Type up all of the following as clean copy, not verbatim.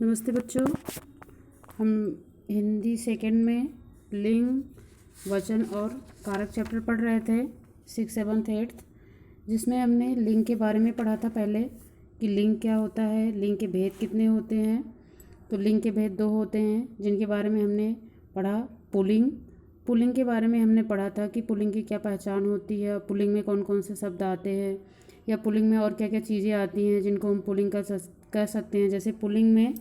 नमस्ते बच्चों। हम हिंदी सेकंड में लिंग, वचन और कारक चैप्टर पढ़ रहे थे 6, 7, 8, जिसमें हमने लिंग के बारे में पढ़ा था पहले कि लिंग क्या होता है, लिंग के भेद कितने होते हैं। तो लिंग के भेद 2 होते हैं जिनके बारे में हमने पढ़ा। पुल्लिंग के बारे में हमने पढ़ा था कि पुल्लिंग की क्या पहचान होती है, पुल्लिंग में कौन कौन से शब्द आते हैं, या पुल्लिंग में और क्या क्या चीज़ें आती हैं जिनको हम पुल्लिंग कह सकते हैं। जैसे पुल्लिंग में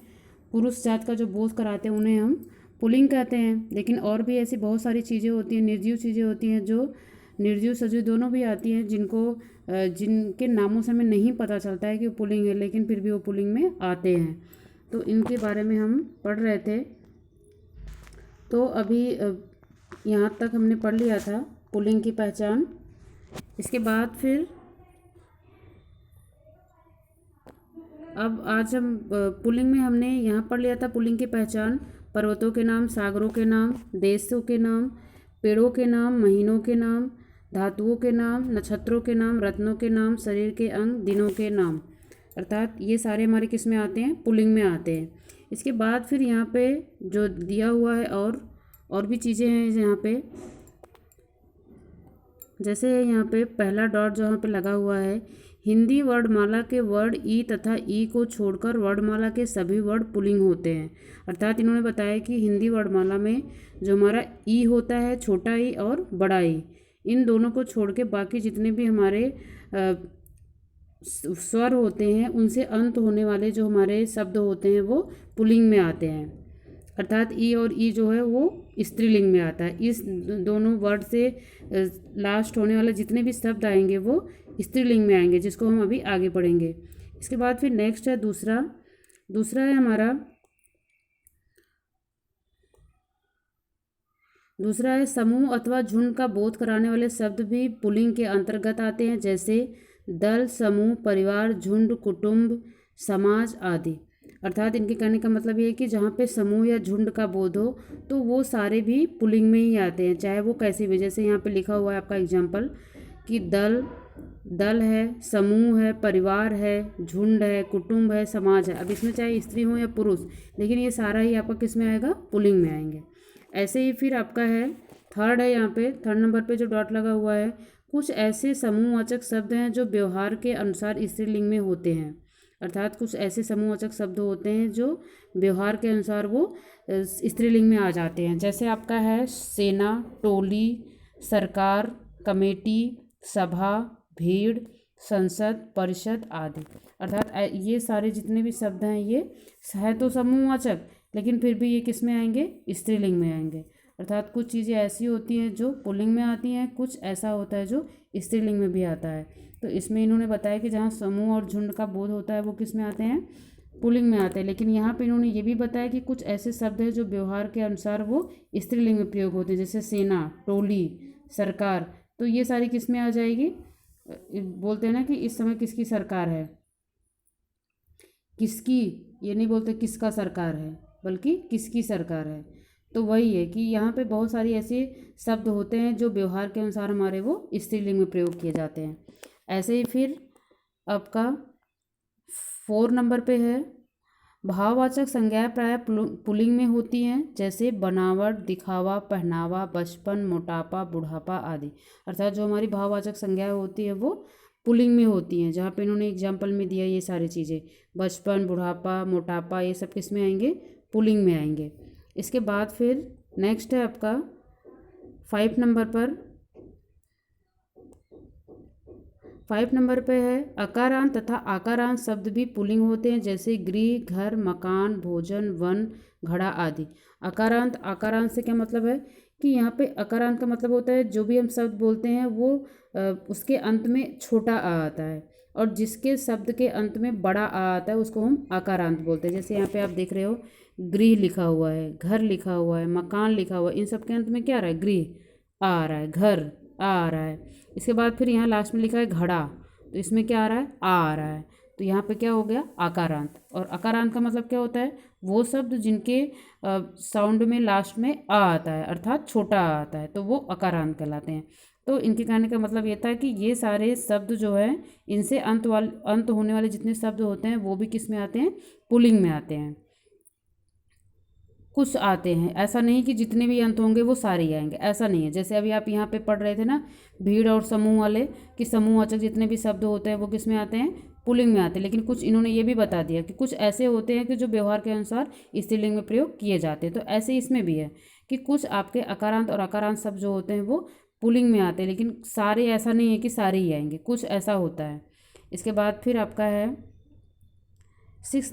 पुरुष जात का जो बोध कराते हैं उन्हें हम पुल्लिंग कहते हैं। लेकिन और भी ऐसी बहुत सारी चीज़ें होती हैं, निर्जीव चीज़ें होती हैं जो निर्जीव सजीव दोनों भी आती हैं, जिनके नामों से हमें नहीं पता चलता है कि वो पुल्लिंग है, लेकिन फिर भी वो पुल्लिंग में आते हैं। तो इनके बारे में हम पढ़ रहे थे। तो अभी यहाँ तक हमने पढ़ लिया था पुल्लिंग की पहचान। इसके बाद फिर अब आज हम पुल्लिंग में हमने यहाँ पढ़ लिया था पुल्लिंग की पहचान। पर्वतों के नाम, सागरों के नाम, देशों के नाम, पेड़ों के नाम, महीनों के नाम, धातुओं के नाम, नक्षत्रों के नाम, रत्नों के नाम, शरीर के अंग, दिनों के नाम, अर्थात ये सारे हमारे किस में आते हैं? पुल्लिंग में आते हैं। इसके बाद फिर यहाँ पे जो दिया हुआ है और भी चीज़ें हैं यहाँ पे, जैसे यहाँ पे पहला डॉट जो यहाँ पे लगा हुआ है, हिंदी वर्णमाला के वर्ड ई तथा ई को छोड़कर वर्णमाला के सभी वर्ड पुल्लिंग होते हैं। अर्थात इन्होंने बताया कि हिंदी वर्णमाला में जो हमारा ई होता है, छोटा ई और बड़ा ई, इन दोनों को छोड़ के बाकी जितने भी हमारे स्वर होते हैं उनसे अंत होने वाले जो हमारे शब्द होते हैं वो पुल्लिंग में आते हैं। अर्थात ई और ई जो है वो स्त्रीलिंग में आता है। इस दोनों वर्ड से लास्ट होने वाले जितने भी शब्द आएंगे वो स्त्रीलिंग में आएंगे, जिसको हम अभी आगे पढ़ेंगे। इसके बाद फिर नेक्स्ट है दूसरा है हमारा, दूसरा है समूह अथवा झुंड का बोध कराने वाले शब्द भी पुल्लिंग के अंतर्गत आते हैं, जैसे दल, समूह, परिवार, झुंड, कुटुंब, समाज आदि। अर्थात इनके कहने का मतलब ये है कि जहाँ पे समूह या झुंड का बोध हो तो वो सारे भी पुल्लिंग में ही आते हैं, चाहे वो कैसे भी। जैसे यहाँ पे लिखा हुआ है आपका एग्जाम्पल कि दल है, समूह है, परिवार है, झुंड है, कुटुंब है, समाज है। अब इसमें चाहे स्त्री हो या पुरुष, लेकिन ये सारा ही आपका किस में आएगा? पुल्लिंग में आएंगे। ऐसे ही फिर आपका है थर्ड है, यहाँ पे थर्ड नंबर पे जो डॉट लगा हुआ है, कुछ ऐसे समूहवाचक शब्द हैं जो व्यवहार के अनुसार स्त्रीलिंग में होते हैं। अर्थात कुछ ऐसे समूहवाचक शब्द होते हैं जो व्यवहार के अनुसार वो स्त्रीलिंग में आ जाते हैं। जैसे आपका है सेना, टोली, सरकार, कमेटी, सभा, भीड़, संसद, परिषद आदि। अर्थात ये सारे जितने भी शब्द हैं ये है तो समूहवाचक, लेकिन फिर भी ये किस में आएंगे? स्त्रीलिंग में आएंगे। अर्थात कुछ चीज़ें ऐसी होती हैं जो पुल्लिंग में आती हैं, कुछ ऐसा होता है जो स्त्रीलिंग में भी आता है। तो इसमें इन्होंने बताया कि जहाँ समूह और झुंड का बोध होता है वो किस में आते हैं? पुल्लिंग में आते हैं। लेकिन यहाँ पे इन्होंने ये भी बताया कि कुछ ऐसे शब्द हैं जो व्यवहार के अनुसार वो स्त्रीलिंग में प्रयोग होते हैं, जैसे सेना, टोली, सरकार। तो ये सारी किस में आ जाएगी? बोलते हैं ना कि इस समय किसकी सरकार है, किसकी, ये नहीं बोलते किसका सरकार है, बल्कि किसकी सरकार है। तो वही है कि यहाँ पे बहुत सारी ऐसे शब्द होते हैं जो व्यवहार के अनुसार हमारे वो स्त्रीलिंग में प्रयोग किए जाते हैं। ऐसे ही फिर आपका 4 नंबर पे है, भाववाचक संज्ञाएं प्रायः पुल्लिंग में होती हैं, जैसे बनावट, दिखावा, पहनावा, बचपन, मोटापा, बुढ़ापा आदि। अर्थात जो हमारी भाववाचक संज्ञाएं होती है वो पुल्लिंग में होती हैं। जहाँ पे इन्होंने एग्जाम्पल में दिया ये सारी चीज़ें, बचपन, बुढ़ापा, मोटापा, ये सब किस में आएंगे? पुल्लिंग में आएंगे। इसके बाद फिर नेक्स्ट है आपका 5 नंबर पर, 5 नंबर पे है अकारांत तथा आकारांत शब्द भी पुल्लिंग होते हैं, जैसे गृह, घर, मकान, भोजन, वन, घड़ा आदि। आकारांत से क्या मतलब है कि यहाँ पे अकारांत का मतलब होता है जो भी हम शब्द बोलते हैं वो उसके अंत में छोटा आ आता है, और जिसके शब्द के अंत में बड़ा आ आता है उसको हम आकारांत बोलते हैं। जैसे यहाँ पे आप देख रहे हो गृह लिखा हुआ है, घर लिखा हुआ है, मकान लिखा हुआ है, इन सब के अंत में क्या आ रहा है? गृह आ रहा है, घर आ रहा है। इसके बाद फिर यहाँ लास्ट में लिखा है घड़ा, तो इसमें क्या आ रहा है? आ रहा है। तो यहाँ पे क्या हो गया? आकारांत। और आकारांत का मतलब क्या होता है? वो शब्द जिनके साउंड में लास्ट में आ आता है, अर्थात छोटा आ आता है, तो वो आकारांत कहलाते हैं। तो इनके कहने का मतलब ये था कि ये सारे शब्द जो है इनसे अंत होने वाले जितने शब्द होते हैं वो भी किस में आते हैं? पुल्लिंग में आते हैं। कुछ आते हैं, ऐसा नहीं कि जितने भी अंत होंगे वो सारे ही आएंगे, ऐसा नहीं है। जैसे अभी आप यहाँ पे पढ़ रहे थे ना भीड़ और समूह वाले, कि समूहवाचक जितने भी शब्द होते हैं वो किस में आते हैं, पुल्लिंग में आते हैं। लेकिन कुछ इन्होंने ये भी बता दिया कि कुछ ऐसे होते हैं कि जो व्यवहार के अनुसार स्त्रीलिंग में प्रयोग किए जाते हैं। तो ऐसे इसमें भी है कि कुछ आपके अकारांत और अकारांत शब्द जो होते हैं वो पुल्लिंग में आते हैं, लेकिन सारे ऐसा नहीं है कि सारे ही आएंगे, कुछ ऐसा होता है। इसके बाद फिर आपका है 6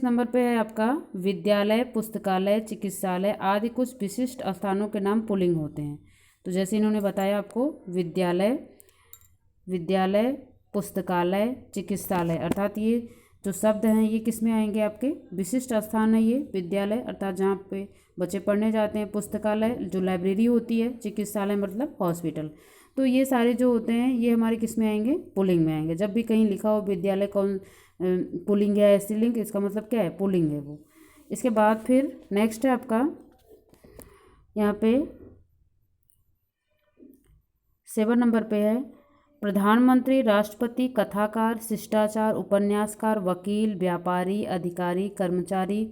नंबर पे है आपका विद्यालय, पुस्तकालय, चिकित्सालय आदि कुछ विशिष्ट स्थानों के नाम पुल्लिंग होते हैं। तो जैसे इन्होंने बताया आपको, विद्यालय, पुस्तकालय, चिकित्सालय, अर्थात ये जो शब्द हैं ये किस में आएंगे, आपके विशिष्ट स्थान है। ये विद्यालय अर्थात जहाँ पे बच्चे पढ़ने जाते हैं, पुस्तकालय जो लाइब्रेरी होती है, चिकित्सालय मतलब हॉस्पिटल। तो ये सारे जो होते हैं ये हमारे किस में आएंगे, पुल्लिंग में आएंगे। जब भी कहीं लिखा हो विद्यालय कौन पुल्लिंग है या स्त्रीलिंग, इसका मतलब क्या है, पुल्लिंग है वो। इसके बाद फिर नेक्स्ट है आपका यहाँ पे 7 नंबर पे है प्रधानमंत्री, राष्ट्रपति, कथाकार, शिष्टाचार, उपन्यासकार, वकील, व्यापारी, अधिकारी, कर्मचारी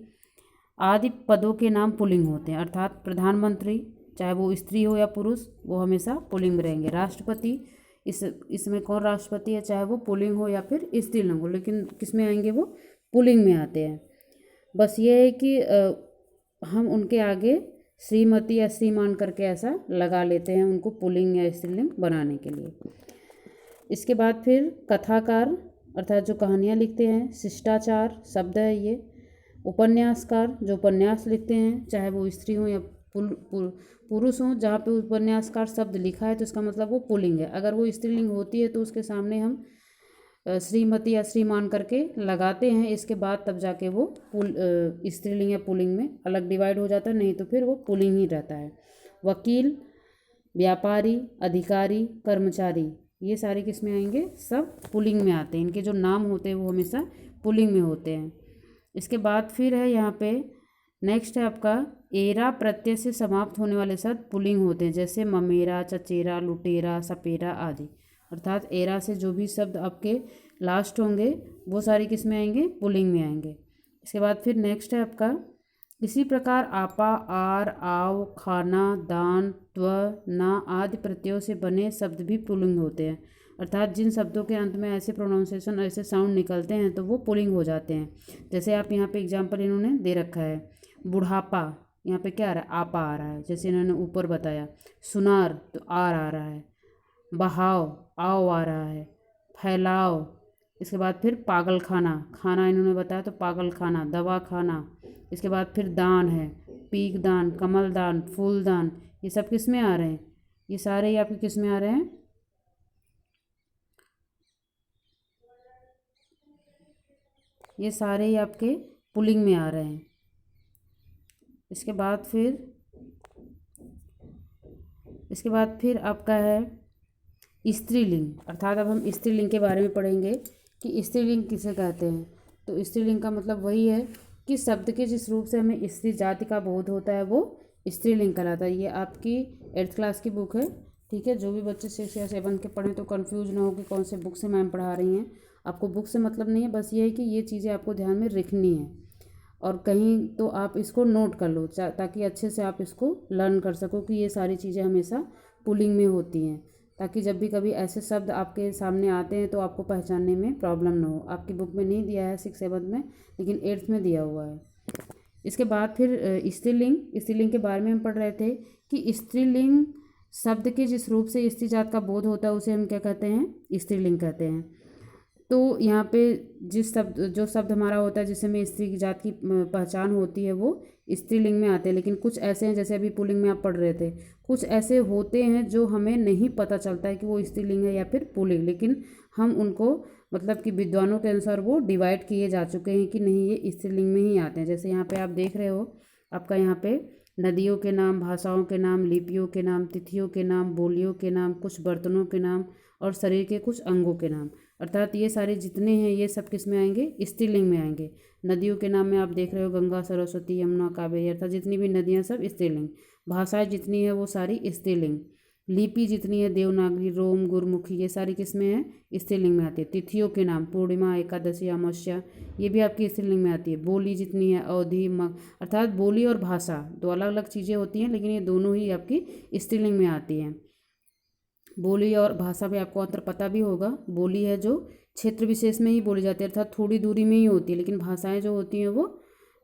आदि पदों के नाम पुल्लिंग होते हैं। अर्थात प्रधानमंत्री चाहे वो स्त्री हो या पुरुष वो हमेशा पुल्लिंग में रहेंगे। राष्ट्रपति, इसमें कौन राष्ट्रपति है, चाहे वो पुल्लिंग हो या फिर स्त्रीलिंग हो, लेकिन किस में आएंगे, वो पुल्लिंग में आते हैं। बस ये है कि हम उनके आगे श्रीमती या श्रीमान करके ऐसा लगा लेते हैं उनको पुल्लिंग या स्त्रीलिंग बनाने के लिए। इसके बाद फिर कथाकार अर्थात जो कहानियाँ लिखते हैं, शिष्टाचार शब्द है ये। उपन्यासकार जो उपन्यास लिखते हैं, चाहे वो स्त्री हो या पुरुष हो, जहाँ पे उपन्यासकार शब्द लिखा है तो इसका मतलब वो पुल्लिंग है। अगर वो स्त्रीलिंग होती है तो उसके सामने हम श्रीमती या श्रीमान करके लगाते हैं। इसके बाद तब जाके वो स्त्रीलिंग या पुल्लिंग में अलग डिवाइड हो जाता है, नहीं तो फिर वो पुल्लिंग ही रहता है। वकील, व्यापारी, अधिकारी, कर्मचारी ये सारे किस में आएंगे, सब पुल्लिंग में आते हैं। इनके जो नाम होते हैं वो हमेशा पुल्लिंग में होते हैं। इसके बाद फिर है यहाँ पे नेक्स्ट है आपका एरा प्रत्यय से समाप्त होने वाले शब्द पुल्लिंग होते हैं, जैसे ममेरा, चचेरा, लुटेरा, सपेरा आदि। अर्थात एरा से जो भी शब्द आपके लास्ट होंगे वो सारे किस में आएंगे, पुल्लिंग में आएंगे। इसके बाद फिर नेक्स्ट है आपका इसी प्रकार आपा, आर, आव, खाना, दान, त्व, ना आदि प्रत्ययों से बने शब्द भी पुल्लिंग होते हैं। अर्थात जिन शब्दों के अंत में ऐसे प्रोनाउंसिएशन ऐसे साउंड निकलते हैं तो वो पुल्लिंग हो जाते हैं। जैसे आप यहाँ पे एग्जांपल इन्होंने दे रखा है, बुढ़ापा यहाँ पे क्या आ रहा है, आपा आ रहा है, जैसे इन्होंने ऊपर बताया। सुनार तो आर आ रहा है, बहाव आओ आ रहा है, फैलाव। इसके बाद फिर पागल खाना, खाना इन्होंने बताया तो पागल खाना, दवा खाना। इसके बाद फिर दान है, पीक दान, कमल दान, फूल दान। ये सब किस में आ रहे हैं, ये सारे ही आपके किस में आ रहे हैं, ये सारे ही आपके पुल्लिंग में आ रहे हैं। इसके बाद फिर आपका है स्त्रीलिंग। अर्थात अब हम स्त्रीलिंग के बारे में पढ़ेंगे कि स्त्रीलिंग किसे कहते हैं। तो स्त्रीलिंग का मतलब वही है कि शब्द के जिस रूप से हमें स्त्री जाति का बोध होता है वो स्त्रीलिंग कहलाता है। ये आपकी 8th क्लास की बुक है, ठीक है। जो भी बच्चे 6 या 7 के पढ़ें तो कंफ्यूज ना हो कि कौन से बुक से मैम पढ़ा रही हैं। आपको बुक से मतलब नहीं है, बस ये है कि ये चीज़ें आपको ध्यान में रखनी है और कहीं तो आप इसको नोट कर लो ताकि अच्छे से आप इसको लर्न कर सको कि ये सारी चीज़ें हमेशा पुल्लिंग में होती हैं, ताकि जब भी कभी ऐसे शब्द आपके सामने आते हैं तो आपको पहचानने में प्रॉब्लम ना हो। आपकी बुक में नहीं दिया है 6-7 में, लेकिन 8th में दिया हुआ है। इसके बाद फिर स्त्रीलिंग के बारे में हम पढ़ रहे थे कि स्त्रीलिंग शब्द के जिस रूप से स्त्री जात का बोध होता है उसे हम क्या कहते हैं, स्त्रीलिंग कहते हैं। तो यहाँ पे जो शब्द हमारा होता है जिससे हमें स्त्री की जात की पहचान होती है वो स्त्रीलिंग में आते हैं। लेकिन कुछ ऐसे हैं, जैसे अभी पुल्लिंग में आप पढ़ रहे थे, कुछ ऐसे होते हैं जो हमें नहीं पता चलता है कि वो स्त्रीलिंग है या फिर पुल्लिंग, लेकिन हम उनको मतलब कि विद्वानों के अनुसार वो डिवाइड किए जा चुके हैं कि नहीं ये स्त्रीलिंग में ही आते हैं। जैसे यहाँ पे आप देख रहे हो, आपका यहाँ पे नदियों के नाम, भाषाओं के नाम, लिपियों के नाम, तिथियों के नाम, बोलियों के नाम, कुछ बर्तनों के नाम और शरीर के कुछ अंगों के नाम। अर्थात ये सारे जितने हैं ये सब किस में आएंगे, स्त्रीलिंग में आएंगे। नदियों के नाम में आप देख रहे हो गंगा, सरस्वती, यमुना, कावेरी, अर्थात जितनी भी नदियाँ सब स्त्रीलिंग। भाषाएं जितनी है वो सारी स्त्रीलिंग। लिपि जितनी है देवनागरी, रोम, गुरमुखी, ये सारी किसमें है, स्त्रीलिंग में आती है। तिथियों के नाम पूर्णिमा, एकादशी, अमावस्या, ये भी आपकी स्त्रीलिंग में आती है। बोली जितनी है अवधि, अर्थात बोली और भाषा दो अलग अलग चीज़ें होती हैं, लेकिन ये दोनों ही आपकी स्त्रीलिंग में आती हैं। बोली और भाषा में आपको अंतर पता भी होगा। बोली है जो क्षेत्र विशेष में ही बोली जाती है, अर्थात थोड़ी दूरी में ही होती है, लेकिन भाषाएं जो होती हैं वो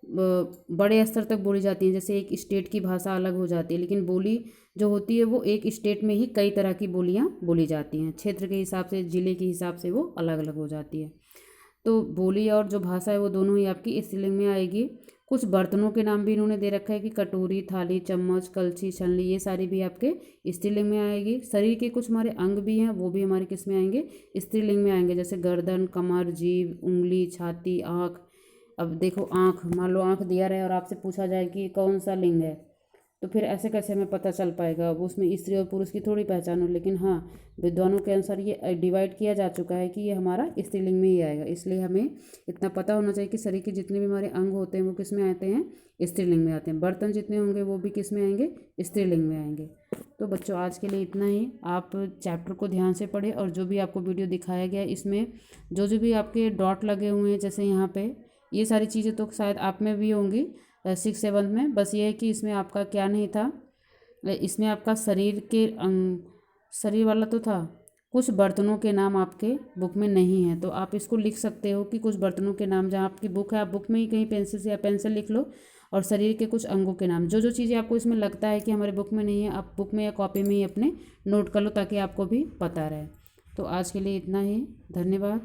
बड़े स्तर तक बोली जाती हैं। जैसे एक स्टेट की भाषा अलग हो जाती है, लेकिन बोली जो होती है वो एक स्टेट में ही कई तरह की बोलियां बोली जाती हैं। क्षेत्र के हिसाब से, जिले के हिसाब से वो अलग अलग हो जाती है। तो बोली और जो भाषा है वो दोनों ही आपकी स्त्रीलिंग में आएगी। कुछ बर्तनों के नाम भी इन्होंने दे रखा है कि कटोरी, थाली, चम्मच, कलछी, छलनी, ये सारी भी आपके स्त्रीलिंग में आएगी। शरीर के कुछ हमारे अंग भी हैं, वो भी हमारे किस में आएंगे, स्त्रीलिंग में आएंगे। जैसे गर्दन, कमर, जीभ, उंगली, छाती, आँख। अब देखो आँख, मान लो आँख दिया रहे और आपसे पूछा जाए कि कौन सा लिंग है, तो फिर ऐसे कैसे हमें पता चल पाएगा। अब उसमें स्त्री और पुरुष की थोड़ी पहचान हो, लेकिन हाँ विद्वानों के अनुसार ये डिवाइड किया जा चुका है कि ये हमारा स्त्रीलिंग में ही आएगा। इसलिए हमें इतना पता होना चाहिए कि शरीर के जितने भी हमारे अंग होते हैं वो किस में आते हैं, स्त्रीलिंग में आते हैं। बर्तन जितने होंगे वो भी किस में आएंगे, स्त्रीलिंग में आएंगे। तो बच्चों आज के लिए इतना ही। आप चैप्टर को ध्यान से पढ़ें और जो भी आपको वीडियो दिखाया गया इसमें जो जो भी आपके डॉट लगे हुए हैं, जैसे यहाँ पे ये सारी चीज़ें तो शायद आप में भी होंगी 6-7 में। बस ये है कि इसमें आपका क्या नहीं था, इसमें आपका शरीर के शरीर वाला तो था, कुछ बर्तनों के नाम आपके बुक में नहीं है। तो आप इसको लिख सकते हो कि कुछ बर्तनों के नाम, जहाँ आपकी बुक है आप बुक में ही कहीं पेंसिल से या पेन से लिख लो, और शरीर के कुछ अंगों के नाम, जो जो चीज़ें आपको इसमें लगता है कि हमारे बुक में नहीं है, आप बुक में या कॉपी में ही अपने नोट कर लो ताकि आपको भी पता रहे। तो आज के लिए इतना ही, धन्यवाद।